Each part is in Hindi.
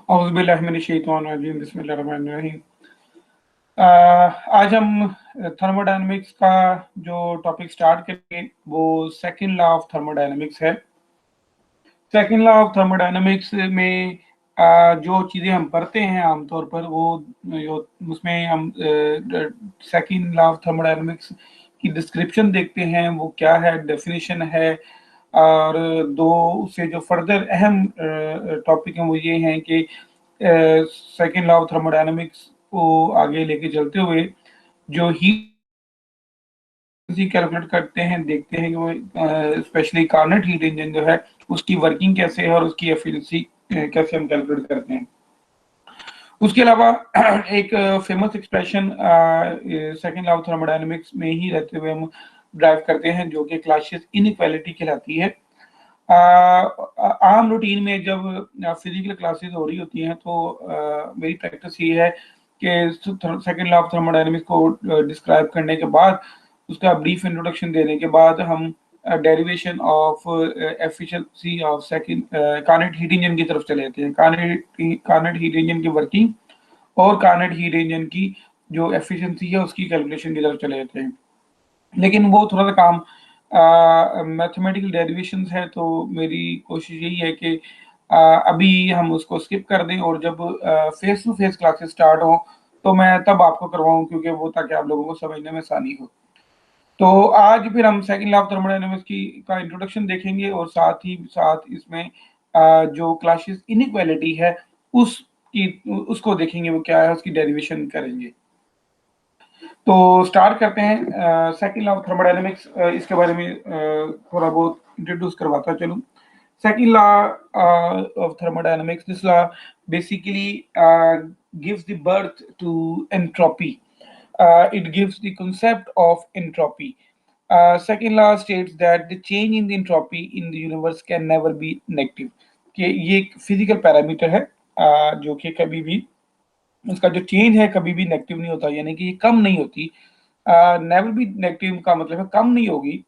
औज़ुबिल्लाहि बिस्मिल्लाहिर्रहमानिर्रहीम। आज हम थर्मोडायनेमिक्स का जो टॉपिक स्टार्ट करेंगे वो सेकंड लॉ ऑफ थर्मोडायनेमिक्स है। सेकंड लॉ ऑफ थर्मोडायनेमिक्स में जो चीज़ें हम पढ़ते हैं आमतौर पर वो उसमें हम सेकंड लॉ ऑफ थर्मोडायनेमिक्स की डिस्क्रिप्शन देखते हैं, वो क्या है, डेफिनेशन है। और दो उससे जो फर्दर अहम टॉपिक हैं वो ये हैं कि सेकेंड लॉ ऑफ थर्मोडायनेमिक्स को आगे लेके चलते हुए जो हीट कैलकुलेट करते हैं, देखते हैं कि वो स्पेशली कार्नट हीट इंजन जो है उसकी वर्किंग कैसे है और उसकी एफिशिएंसी कैसे हम कैलकुलेट करते हैं। उसके अलावा एक famous expression second law of thermodynamics में ही रहते हुए हम ड्राइव करते हैं जो कि क्लासियस इनइक्वालिटी कहलाती है। आम रूटीन में जब फिजिकल क्लासेस हो रही होती हैं तो मेरी प्रैक्टिस ये है कि सेकेंड लॉ ऑफ थर्मोडायनेमिक्स को डिस्क्राइब करने के बाद उसका ब्रीफ इंट्रोडक्शन देने के बाद हम derivation of efficiency of second Carnot heat engine की तरफ चले जाते हैं। कार्नट हीट इंजन की वर्किंग और कार्नट हीट इंजन की जो एफिशिएंसी है उसकी कैलकुलेशन की तरफ चले जाते हैं। लेकिन वो थोड़ा सा काम मैथमेटिकल डेरिवेशंस है, तो मेरी कोशिश यही है कि अभी हम उसको स्किप कर दें और जब face to face classes start हो तो मैं तब आपको करवाऊं, क्योंकि वो ताकि आप लोगों को समझने में आसानी हो। तो आज फिर हम सेकंड लॉ ऑफ थर्मोडायनेमिक्स की का इंट्रोडक्शन देखेंगे और साथ ही साथ इसमें जो क्लासियस इनइक्वालिटी है उसको देखेंगे, वो क्या है, उसकी डेरिवेशन करेंगे। तो स्टार्ट करते हैं सेकंड लॉ ऑफ थर्मोडायनेमिक्स। इसके बारे में थोड़ा बहुत इंट्रोड्यूस करवाता चलूं। Second law of thermodynamics, this law basically gives the birth to entropy. It gives the concept of entropy. Second law states that the change in the entropy in the universe can never be negative. कि ये एक फिजिकल पैरामीटर है जो कि कभी भी उसका जो चेंज है कभी भी नेगेटिव नहीं होता, यानी कि ये कम नहीं होती। नेवर बी नेगेटिव का मतलब है कम नहीं होगी,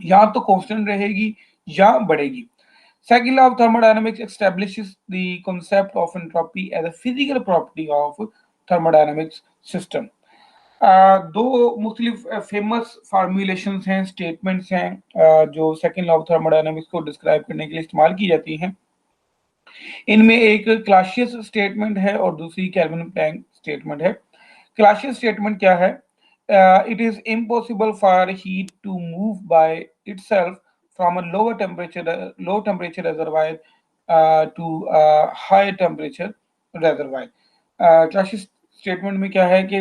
या तो कांस्टेंट रहेगी या बढ़ेगी। Second law of thermodynamics establishes the concept of entropy as a physical property of thermodynamics system. दो मुख्तलिफ फेमस फार्मूलेशंस हैं, स्टेटमेंट्स हैं जो सेकेंड लॉ ऑफ थर्मोडायनामिक्स को डिस्क्राइब करने के लिए इस्तेमाल की जाती हैं। इनमें एक क्लासियस स्टेटमेंट है और दूसरी केल्विन प्लैंक स्टेटमेंट है। क्लासियस स्टेटमेंट क्या है? It is impossible for heat to move by itself from a low temperature reservoir to a high temperature reservoir. Clausius statement में क्या है कि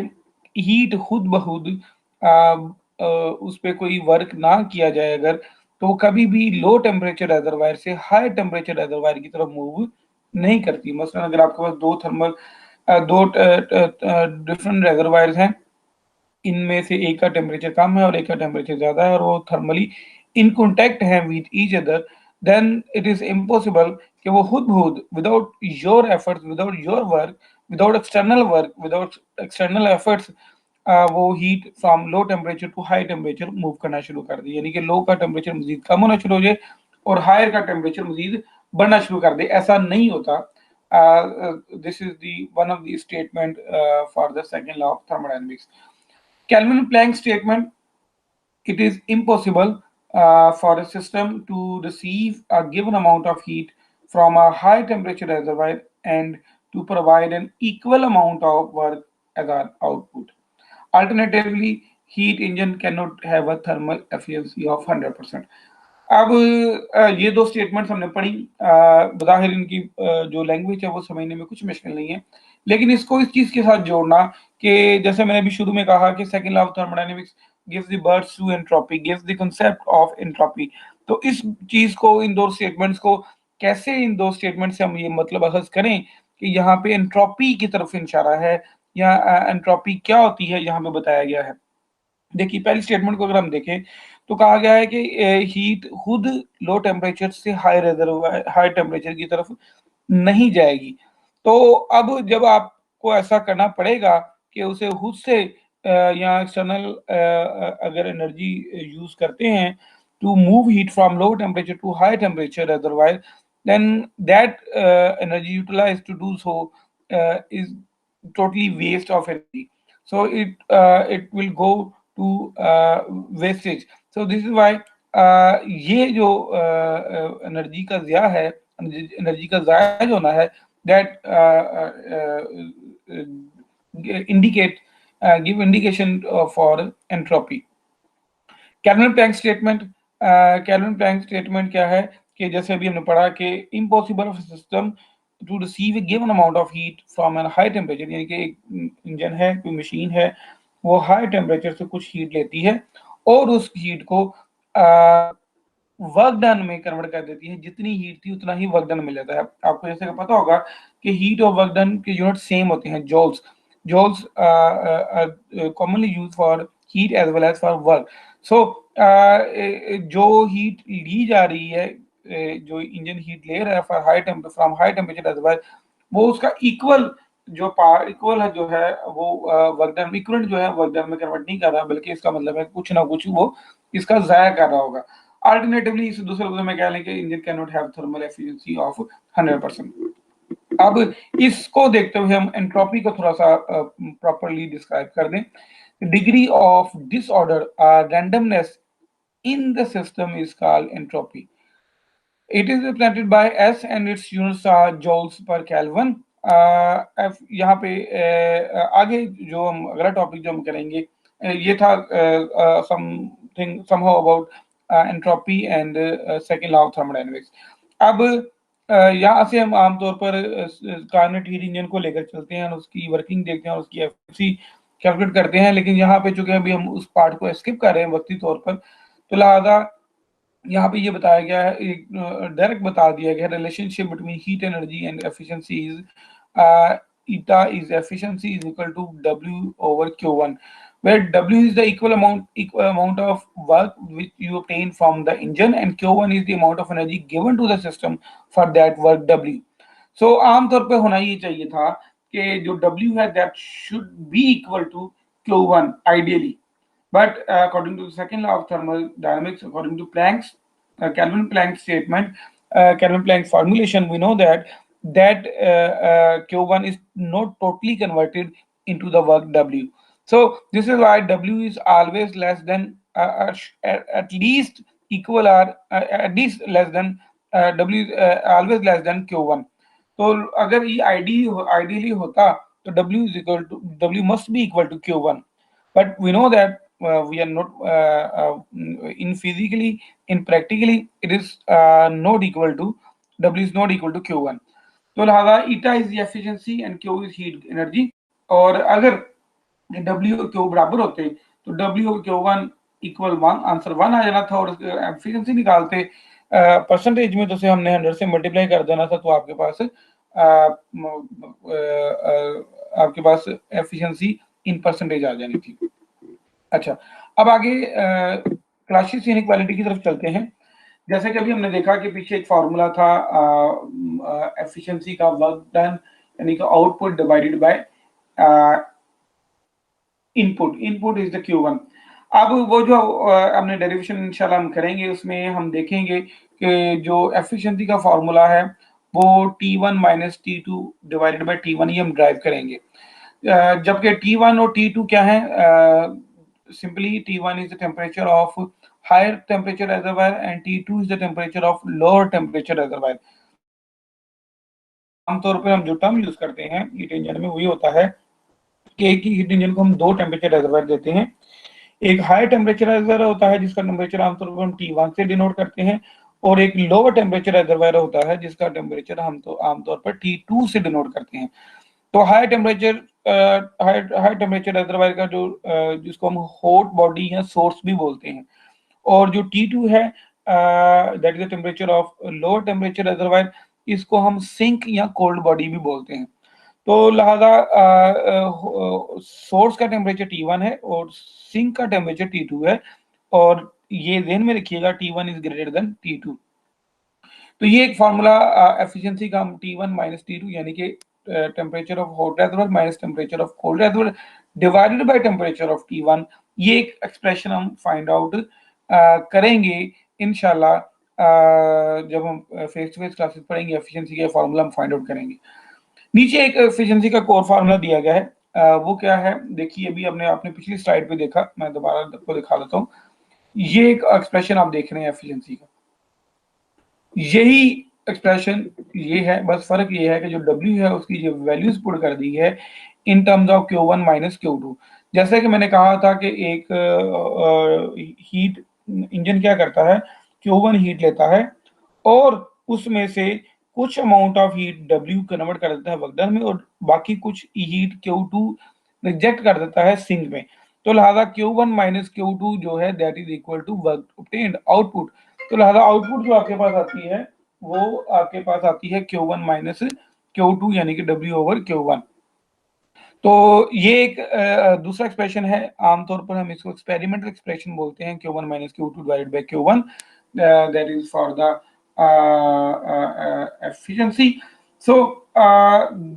हीट खुद ब खुद उस पर कोई वर्क ना किया जाए अगर, तो वो कभी भी लो टेम्परेचर रेजरवायर से हाई टेम्परेचर रेजरवायर की तरफ मूव नहीं करती। मसलन अगर आपके पास दो डिफरेंट रेजरवायर्स हैं, इनमें से एक का टेम्परेचर कम है और एक का टेम्परेचर ज्यादा है और वो थर्मली इन कॉन्टेक्ट हैं with each other, then it is impossible कि वो खुद खुद without your efforts, without your work, without external efforts वो heat from low temperature to high temperature move करना शुरू कर दी, यानी कि लो का टेम्परेचर मजीद कम होना शुरू हो जाए और हायर का टेम्परेचर मजीद बढ़ना शुरू कर दे। ऐसा नहीं होता। This is the one of the statement for the second law of thermodynamics. Kelvin-Planck statement: it is impossible for a system to receive a given amount of heat from a high temperature reservoir and to provide an equal amount of work as an output. Alternatively, heat engine cannot have a thermal efficiency of 100%. अब ये दो स्टेटमेंट्स हमने पढ़ी। बज़ाहिर इनकी जो लैंग्वेज है वो समझने में कुछ मुश्किल नहीं है, लेकिन इसको इस चीज के साथ जोड़ना कि जैसे मैंने अभी शुरू में कहा कि second law of thermodynamics gives the birth to entropy, gives the concept of entropy. तो इस चीज को, इन दो स्टेटमेंट्स को कैसे, इन दो स्टेटमेंट से हम ये मतलब अखज़ करें कि यहाँ पे एंट्रोपी की तरफ इशारा है या एंट्रोपी क्या होती है यहाँ पे बताया गया है। देखिए, पहली स्टेटमेंट को अगर हम देखें तो कहा गया है कि हीट खुद लो टेम्परेचर से हाई टेम्परेचर की तरफ नहीं जाएगी। तो अब जब आपको ऐसा करना पड़ेगा कि उसे खुद से या एक्सटर्नल अगर एनर्जी यूज करते हैं to move heat from low temperature to high temperature otherwise, then that energy utilized to do so is totally waste of energy. So it will go to wastage. So this is why ये जो एनर्जी का ज़िया है, एनर्जी का ज़ाया जो होना है, that indicate give indication for entropy. Kelvin Planck statement, Kelvin Planck statement क्या है कि जैसे अभी हमने पढ़ा कि impossible of system to receive a given amount of heat from an high temperature, यानी कि एक इंजन है, कोई मशीन है, वो हाई टेम्परेचर से कुछ हीट लेती है और उस हीट को वर्क डन में कन्वर्ट कर देती है। जितनी हीट थी उतना ही वर्क डन मिल जाता है। आपको जैसे कि पता होगा कि हीट और वर्क डन के यूनिट सेम होते हैं, joules. Joules commonly use for heat as well as for work. So जो हीट ली जा रही है, जो इंजन हीट ले रहा है for high from high temperature as well, वो उसका इक्वल जो पार इक्वल है जो है वो वर्क डन इक्वलेंट जो है वर्क डन में कन्वर्ट नहीं कर रहा, बल्कि इसका मतलब है कुछ ना कुछ वो इसका जाया कर रहा होगा। अल्टरनेटिवली इस दूसरे शब्दों में कह लें कि engine can not have thermal efficiency of 100%। अब इसको देखते हुए हम एंट्रोपी को थोड़ा सा प्रॉपर्ली डिस्क्राइब कर दें। Degree of disorder randomness in the system is called entropy. It is represented by S and its units are joules per Kelvin. यहाँ पे आगे जो हम अगला टॉपिक जो हम करेंगे ये था something somehow about entropy and second law of thermodynamics. अब यहाँ से हम आमतौर पर कार्नेट हीट इंजन को लेकर चलते हैं, उसकी वर्किंग देखते हैं और उसकी एफिशिएंसी कैलकुलेट करते हैं। लेकिन यहाँ पे चूंकि अभी हम उस पार्ट को स्किप कर रहे हैं वक्ती तौर पर, तो लिहाजा यहाँ पे ये बताया गया है, एक डायरेक्ट बता दिया गया है, relationship between heat energy and efficiency is eta is efficiency is equal to W over Q1, where W is the equal amount of work which you obtain from the engine and Q1 is the amount of energy given to the system for that work W. So आमतौर पे होना ये चाहिए था कि जो W है that should be equal to Q1 ideally. But according to the second law of thermodynamics, according to Planck's Kelvin Planck statement, Kelvin Planck formulation, we know that Q1 is not totally converted into the work W. So this is why W is always less than at least equal or at least less than W is always less than Q1. तो अगर ये ideally होता तो W is equal to W must be equal to Q1. But we know that we are not in physically, in practically it is not equal to W is not equal to Q1. तो लिहाजा eta is the efficiency and Q is heat energy. और अगर W और Q बराबर होते तो W और Q1 इक्वल 1, आंसर 1 आ जाना था और एफिशिएंसी निकालते परसेंटेज में तो से हमने 100 से मल्टीप्लाई कर देना था, तो आपके पास एफिशिएंसी इन परसेंटेज आ जानी थी। अच्छा, अब आगे क्लासियस इनइक्वालिटी की तरफ चलते हैं। जैसे कि अभी हमने देखा कि पीछे एक फार्मूला था एफिशिएंसी का, वर्क डन यानी कि output divided by input, input is the Q1। अब वो जो हमने डेरिवेशन इंशाल्लाह हम करेंगे उसमें हम देखेंगे कि जो एफिशिएंसी का फार्मूला है वो T1 minus T2 divided by T1 ही हम ड्राइव करेंगे। जबकि T1 और T2 क्या है, simply T1 is the temperature of higher temperature reservoir and T2 is the temperature of lower temperature reservoir. आमतौर पर हम जो टर्म यूज करते हैं हीट इंजन में वही होता है कि एक ही हीट इंजन को हम दो टेम्परेचर रेजर्वायर देते हैं। एक हाई टेम्परेचर रेजर्वायर होता है जिसका टेम्परेचर आमतौर पर हम T1 से डिनोट करते हैं, और एक लोअर टेम्परेचर रेजर्वायर होता है जिसका टेम्परेचर हम तो आमतौर पर T2 से डिनोट करते हैं। तो हाई टेम्परेचर रेजर्वायर का जो जिसको हम हॉट बॉडी या सोर्स भी बोलते हैं, और जो T2 है that is the temperature of lower temperature reservoir, इसको हम सिंक या कोल्ड बॉडी भी बोलते हैं। तो लिहाजा सोर्स का टेम्परेचर T1 है और सिंक का टेम्परेचर T2 है, और ये ध्यान में रखिएगा T1 is greater than T2। तो ये एक फार्मूला एफिशिएंसी का, हम T1 माइनस T2 यानी कि temperature of hot reservoir minus temperature of cold reservoir divided by temperature of T1, ये एक एक्सप्रेशन हम फाइंड आउट करेंगे इंशाल्लाह जब हम फेस टू फेस क्लासेस पढ़ेंगे एफिशिएंसी का फॉर्मूला हम फाइंड आउट करेंगे। नीचे एक एफिशिएंसी का कोर फार्मूला दिया गया है, वो क्या है देखिए, अभी हमने आपने पिछली स्लाइड पे देखा, मैं दोबारा आपको दिखा देता हूँ। ये एक एक्सप्रेशन आप देख रहे हैं एफिशिएंसी का, यही एक्सप्रेशन ये है, बस फर्क ये है कि जो W है उसकी जो वैल्यूज पुट कर दी है इन terms of Q1 minus Q2। जैसे कि मैंने कहा था कि एक हीट इंजन क्या करता है, Q1 हीट लेता है और उसमें से कुछ amount of heat W convert कर देता है वर्क डन में, और बाकी कुछ हीट Q2 रिजेक्ट कर देता है सिंक में। तो लिहाजा Q1 माइनस Q2 जो है that is equal to work obtained, output. तो लिहाजा आउटपुट जो आपके पास आती है वो आपके पास आती है Q1 माइनस Q2 यानी कि W ओवर Q1। तो ये एक दूसरा एक्सप्रेशन है, आमतौर पर हम इसको एक्सपेरिमेंटल एक्सप्रेशन बोलते हैं, Q1 minus Q2 divided by Q1, that is for the efficiency. So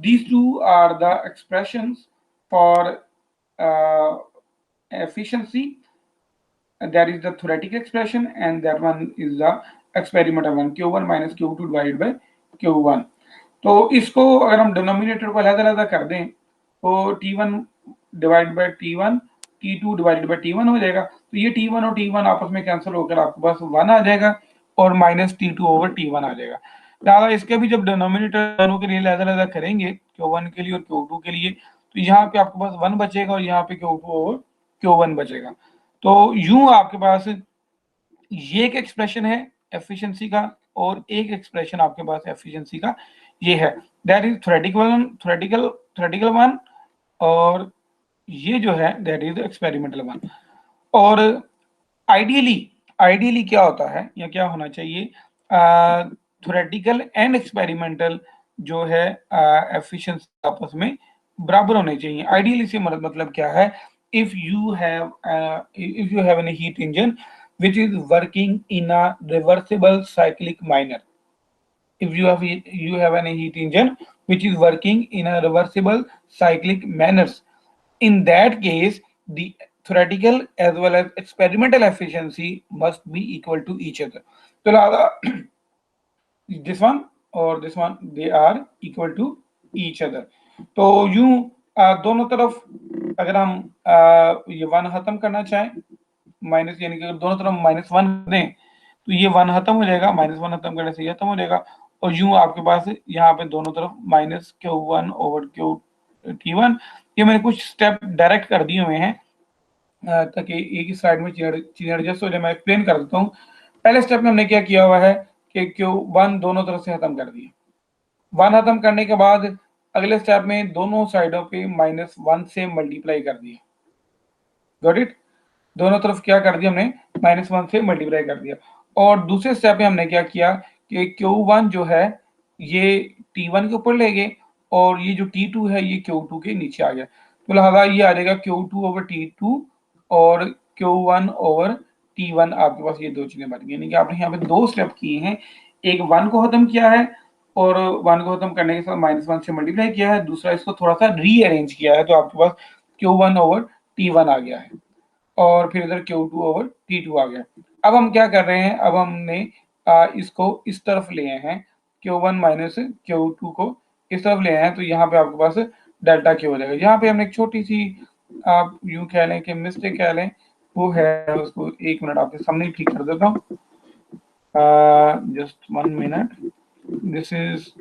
these two are the expressions for efficiency. That is the theoretical expression, and that one is the experimental one, Q1 minus Q2 divided by Q1। तो इसको अगर हम डिनोमिनेटर को अलग अलग कर दें तो T1 divide by T1, T2 divided by T1 हो जाएगा। तो ये T1 और T1 आपस में कैंसिल होकर आपके पास 1 आ जाएगा और माइनस T2 ओवर T1 आ जाएगा। लिहाजा इसके भी जब डिनोमिनेटर दोनों के लिए अलग अलग करेंगे, Q1 के लिए और Q2 के लिए, तो यहाँ पे आपके पास 1 बचेगा और यहाँ पे Q2 ओवर Q1 बचेगा। तो यूं आपके पास ये एक एक्सप्रेशन है एफिशिएंसी का, और एक एक्सप्रेशन आपके पास एफिशिएंसी का ये है, दैट इज थ्योरेटिकल वन, और ये जो है दैट इज एक्सपेरिमेंटल वन। और आइडियली आइडियली क्या होता है या क्या होना चाहिए, थ्योरेटिकल एंड एक्सपेरिमेंटल जो है एफिशिएंसी आपस में बराबर होने चाहिए। आइडियली से मतलब क्या है, if you have a heat engine which is working in a reversible cyclic manner, if you have an heat engine which is working in a reversible cyclic manners, in that case the theoretical as well as experimental efficiency must be equal to each other. So this one और this one they are equal to each other। तो यूं दोनों तरफ अगर हम ये वन खत्म करना चाहें, माइनस यानी कि अगर दोनों तरफ -1 दें तो ये 1 खत्म हो जाएगा, -1 खत्म करने से ये खत्म हो जाएगा, और यूं आपके पास यहाँ पे दोनों तरफ माइनस Q1 ओवर T1। ये मैंने कुछ स्टेप डायरेक्ट कर दिए हुए हैं ताकि एक ही स्लाइड में चीजें एडजस्ट हो जाए। मैं एक्सप्लेन कर देता हूँ। पहले स्टेप में हमने क्या किया हुआ है कि Q1 दोनों तरफ से खत्म कर दिया। 1 खत्म करने के बाद अगले स्टेप में दोनों साइडों पे -1 से मल्टीप्लाई कर दिया। Got it? दोनों तरफ क्या कर दिया हमने, -1 से मल्टीप्लाई कर दिया। और दूसरे स्टेप में हमने क्या किया कि Q1 जो है ये T1 के ऊपर ले गए और ये जो T2 है ये Q2 के नीचे आ गया। तो लिहाजा ये आ जाएगा Q2 ओवर T2 और Q1 ओवर T1। आपके पास ये दो चीजें बन गई, यानी कि आपने यहाँ पे दो स्टेप किए हैं, एक 1 को खत्म किया है और 1 को खत्म करने के साथ -1 से मल्टीप्लाई किया है, दूसरा इसको थोड़ा सा रीअरेंज किया है, तो आपके पास Q1 ओवर T1 आ गया है और फिर इधर Q2 ओवर T2 आ गया। अब हम क्या कर रहे हैं, अब हमने इसको इस तरफ ले आए हैं, Q1 माइनस Q2 को इस तरफ ले आए हैं, तो यहाँ पे आपके पास डेल्टा Q हो जाएगा। यहाँ पे हमने एक छोटी सी आप यूं कह लें कि मिस्टेक कह लें, वो है, उसको 1 मिनट आपके सामने ठीक कर देता हूँ। Just 1 minute, this is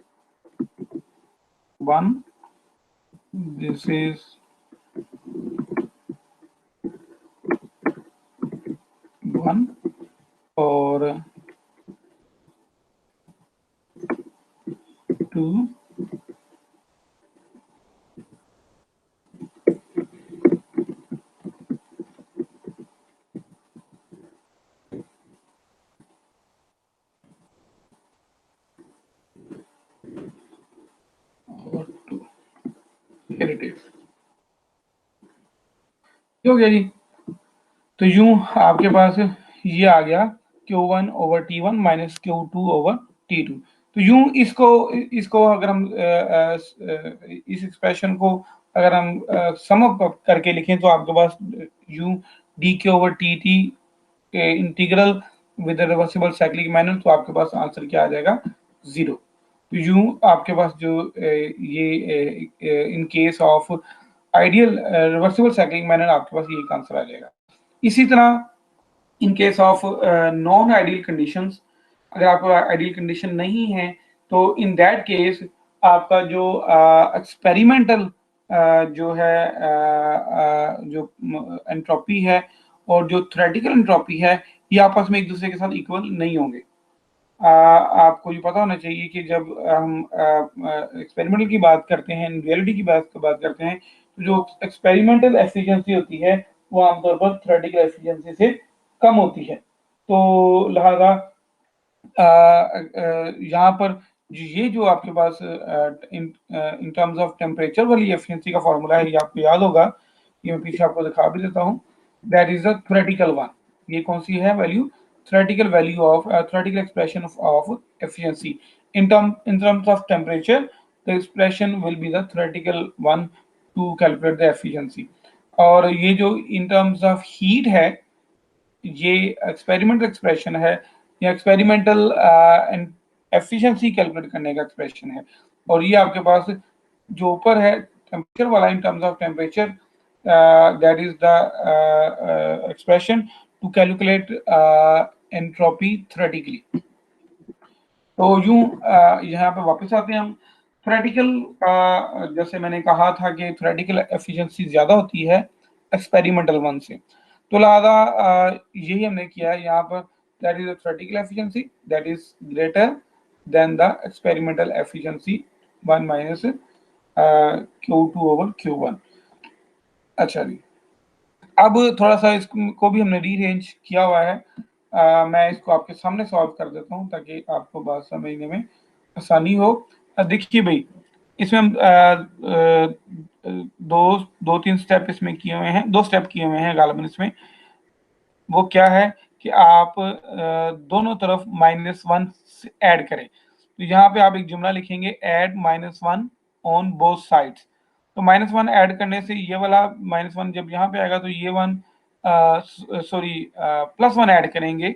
1, this is 1 और 2 और 2। हो गया जी। तो यूं आपके पास ये आ गया Q1 over T1 minus Q2 over T2। तो यूं इसको इसको अगर हम इस एक्सप्रेशन को अगर हम सम अप करके लिखें तो आपके पास यूं डी के over T T integral with reversible cyclic manner, तो आपके पास आंसर क्या आ जाएगा, 0। तो यूं आपके पास जो ये in case of ideal reversible cyclic manner आपके पास ये एक आंसर आ जाएगा। इसी तरह in case of non ideal conditions, अगर आपका आइडियल कंडीशन नहीं है तो इन दैट केस आपका जो एक्सपेरिमेंटल जो है जो एंट्रोपी है और जो थ्योरेटिकल एंट्रोपी है ये आपस में एक दूसरे के साथ इक्वल नहीं होंगे। आपको ये पता होना चाहिए कि जब हम एक्सपेरिमेंटल की बात करते हैं, रियलिटी की बात करते हैं, तो जो एक्सपेरिमेंटल एफिशिएंसी होती है वो आमतौर पर थ्योरेटिकल एफिशिएंसी से कम होती है। तो लिहाजा यहाँ पर ये जो आपके पास इन टर्म्स ऑफ टेम्परेचर वाली एफिशिएंसी का फॉर्मूला है, ये आपको याद होगा, ये मैं पीछे आपको दिखा भी देता हूँ। That is the theoretical one. ये कौन सी है value, theoretical value of theoretical expression of efficiency in terms of temperature, the expression will be the theoretical one to calculate the efficiency। और ये जो in terms of heat है ये एक्सपेरिमेंटल एक्सप्रेशन है या एक्सपेरिमेंटल एफिशिएंसी कैलकुलेट करने का एक्सप्रेशन है। और ये आपके पास जो ऊपर है टेम्परेचर वाला in terms of temperature, that is the expression to calculate entropy theoretically. तो यूं यहाँ पे वापस आते हैं हम थ्योरेटिकल का। जैसे मैंने कहा था कि थ्योरेटिकल एफिशिएंसी ज्यादा होती है एक्सपेरिमेंटल वन से, तो लिहाजा यही हमने किया है यहाँ पर। That is theoretical efficiency that is greater than the experimental efficiency 1 minus Q2 over Q1। अच्छा जी, अब थोड़ा सा इसको भी हमने रीअरेंज किया हुआ है। मैं इसको आपके सामने सॉल्व कर देता हूँ ताकि आपको बात समझने में आसानी हो। देखिए भाई, इसमें हम दो तीन स्टेप इसमें किए हुए हैं, 2 स्टेप किए हुए हैं गालिबन इसमें। वो क्या है कि आप दोनों तरफ -1 ऐड करें। तो यहाँ पे आप एक जुमला लिखेंगे, ऐड -1 ऑन बोथ साइड्स। तो -1 ऐड करने से ये वाला -1 जब यहाँ पे आएगा तो ये 1 सॉरी +1 ऐड करेंगे,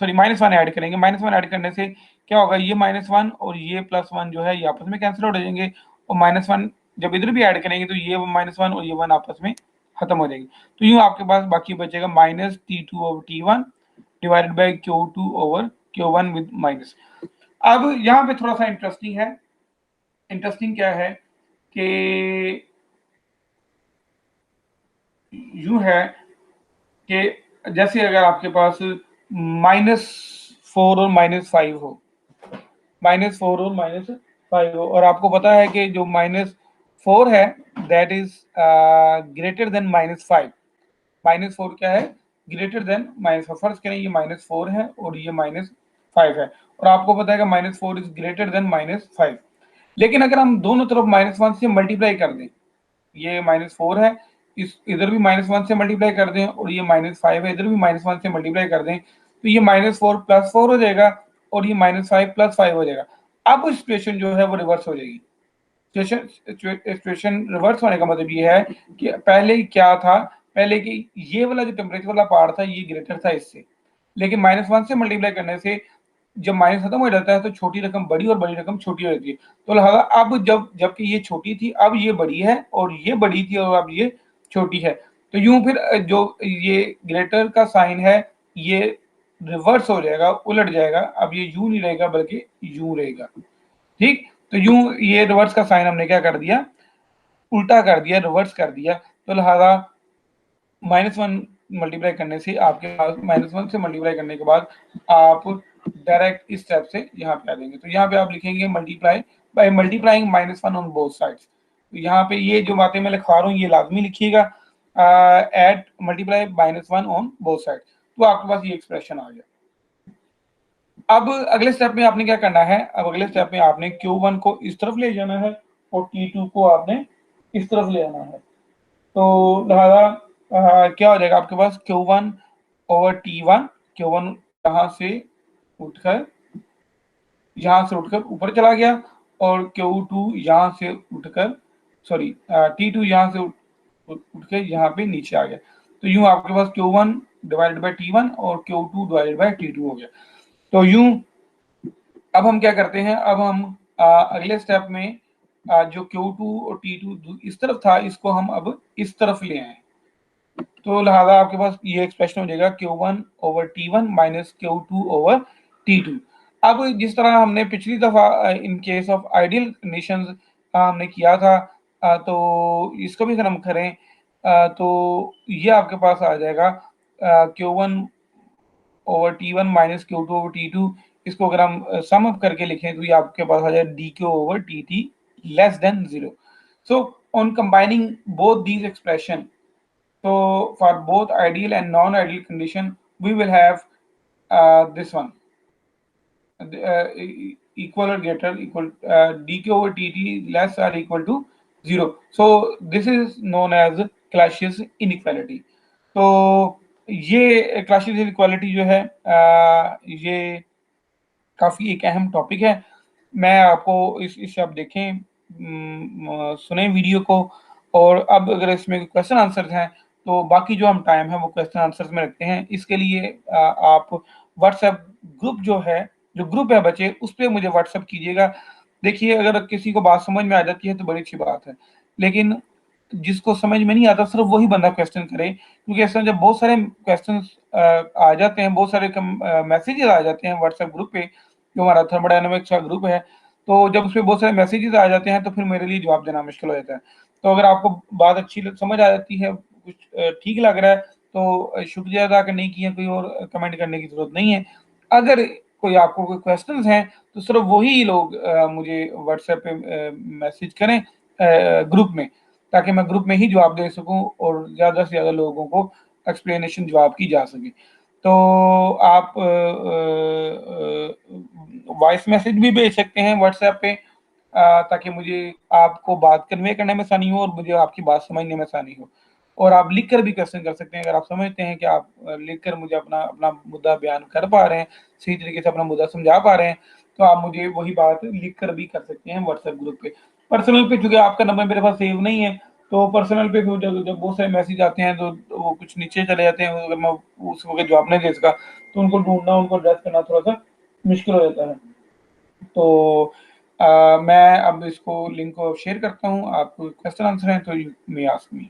सॉरी -1 ऐड करेंगे। -1 ऐड करने से क्या होगा, ये -1 और ये +1 जो है ये आपस में कैंसिल आउट हो जाएंगे। और -1 जब इधर भी ऐड करेंगे तो ये -1 और ये 1 आपस में खत्म हो जाएगी। तो यूं आपके पास बाकी बचेगा -T2 over T1 divided by Q2 over Q1 with minus. अब यहाँ पे थोड़ा सा इंटरेस्टिंग है। इंटरेस्टिंग क्या है कि यूं है कि जैसे अगर आपके पास -4 और -5 हो, -4 और -5 हो, और आपको पता है कि जो -4 है दैट इज ग्रेटर देन -5। -4 क्या है, ग्रेटर देन -5। फर्स्ट करें ये -4 है और ये -5 है, और आपको पता है कि -4 इज ग्रेटर देन -5। लेकिन अगर हम दोनों तरफ -1 से मल्टीप्लाई कर दें, ये -4 है, इस इधर भी -1 से मल्टीप्लाई कर दें, और ये -5 है, इधर भी -1 से मल्टीप्लाई कर दें, तो ये -4 + 4 हो जाएगा और ये -5 + 5 हो जाएगा। अब सिचुएशन जो है वो रिवर्स हो जाएगी। सिचुएशन रिवर्स होने का मतलब ये है कि पहले क्या था, पहले कि ये वाला जो टेम्परेचर वाला पार्ट था ये ग्रेटर था इससे, लेकिन -1 से मल्टीप्लाई करने से जब माइनस खत्म हो जाता है तो छोटी रकम बड़ी और बड़ी रकम छोटी हो जाती है। तो लिहाजा अब जबकि ये छोटी थी अब ये बड़ी है, और ये बड़ी थी और अब ये छोटी है, तो यूं फिर जो ये ग्रेटर का साइन है ये रिवर्स हो जाएगा, उलट जाएगा। अब ये यूं नहीं रहेगा बल्कि यूं रहेगा। ठीक, तो यूं ये रिवर्स का साइन हमने क्या कर दिया, उल्टा कर दिया, रिवर्स कर दिया। तो लिहाजा -1 मल्टीप्लाई करने से आपके पास -1 से मल्टीप्लाई करने के बाद आप डायरेक्ट इस स्टेप से यहाँ पे आ जाएंगे। तो यहाँ पे आप लिखेंगे multiply by multiplying -1 on both sides. तो यहाँ पे ये जो बातें मैं लिखवा रहा हूँ ये लाजमी लिखिएगा, add multiply -1 on both side, तो आपके पास ये एक्सप्रेशन आ गया। अब अगले स्टेप में आपने क्या करना है, अब अगले स्टेप में आपने Q1 को इस तरफ ले जाना है और T2 को आपने इस तरफ ले आना है। तो लिहाजा क्या हो जाएगा आपके पास, Q1 ओवर T1, Q1 यहाँ से उठकर ऊपर चला गया, और Q2 यहाँ से उठकर सॉरी T2 यहाँ से उठ के यहाँ पे नीचे आ गया। तो यूं आपके पास Q1 डिवाइडेड बाय T1 और Q2 डिवाइडेड बाय T2 हो गया। तो यूं अब हम क्या करते हैं, अब हम अगले स्टेप में जो Q2 और T2 इस तरफ था, इसको हम अब इस तरफ ले आए। तो लिहाजा आपके पास ये एक्सप्रेशन हो जाएगा Q1 over T1 minus Q2 over T2। अब जिस तरह हमने पिछली दफा in case of ideal conditions हमने किया था, तो इसको भी अगर हम करें तो ये आपके पास आ जाएगा Q1 over T1 minus Q2 over T2। इसको अगर हम सम अप करके लिखें तो ये आपके पास आ जाएगा DQ over TT less than 0। So on combining both these expression, so for both ideal and non-ideal condition, we will have this one, equal or greater equal dq over dt less or equal to 0. So this is known as Clausius inequality. तो ये Clausius inequality जो है ये काफी एक अहम टॉपिक है। मैं आपको इस आप देखें, सुने वीडियो को, और अब अगर इसमें क्वेश्चन आंसर हैं तो बाकी जो हम टाइम है वो क्वेश्चन आंसर्स में रखते हैं। इसके लिए आप व्हाट्सएप ग्रुप जो है, जो ग्रुप है बच्चे, उस पर मुझे व्हाट्सएप कीजिएगा। देखिए अगर किसी को बात समझ में आ जाती है तो बड़ी अच्छी बात है, लेकिन जिसको समझ में नहीं आता सिर्फ वही बंदा क्वेश्चन करे, क्योंकि ऐसा जब बहुत सारे क्वेश्चन आ जाते हैं, बहुत सारे मैसेजेस आ जाते हैं व्हाट्सएप ग्रुप पे, जो हमारा थर्मोडायनामिक्स का ग्रुप है, तो जब उसमें बहुत सारे मैसेजेस आ जाते हैं तो फिर मेरे लिए जवाब देना मुश्किल हो जाता है। तो अगर आपको बात अच्छी समझ आ जाती है, कुछ ठीक लग रहा है, तो शुक्रिया अदा करने की है, कोई और कमेंट करने की जरूरत नहीं है। अगर कोई आपको कोई क्वेश्चंस हैं तो सिर्फ वही लोग मुझे व्हाट्सएप पे मैसेज करें ग्रुप में, ताकि मैं ग्रुप में ही जवाब दे सकूं और ज़्यादा से ज़्यादा लोगों को एक्सप्लेनेशन जवाब की जा सके। तो आप वॉइस मैसेज भी भेज सकते हैं व्हाट्सएप पे, ताकि मुझे आपको बात कन्वे करने में आसानी हो और मुझे आपकी बात समझने में आसानी हो। और आप लिख कर भी क्वेश्चन कर सकते हैं, अगर आप समझते हैं कि आप लिख कर मुझे अपना अपना मुद्दा बयान कर पा रहे हैं, सही तरीके से अपना मुद्दा समझा पा रहे हैं, तो आप मुझे वही बात लिख कर भी कर सकते हैं व्हाट्सएप ग्रुप पे। पर्सनल पे चूंकि आपका नंबर मेरे पास सेव नहीं है, तो पर्सनल पे जब बहुत सारे मैसेज आते हैं तो वो कुछ नीचे चले जाते हैं, अगर मैं उस वक्त जवाब नहीं दे सका तो उनको ढूंढना, उनको एड्रेस करना थोड़ा सा मुश्किल हो जाता है। तो मैं अब इसको लिंक को शेयर करता हूँ, आप क्वेश्चन आंसर हैं तो यू मे आस्क मी।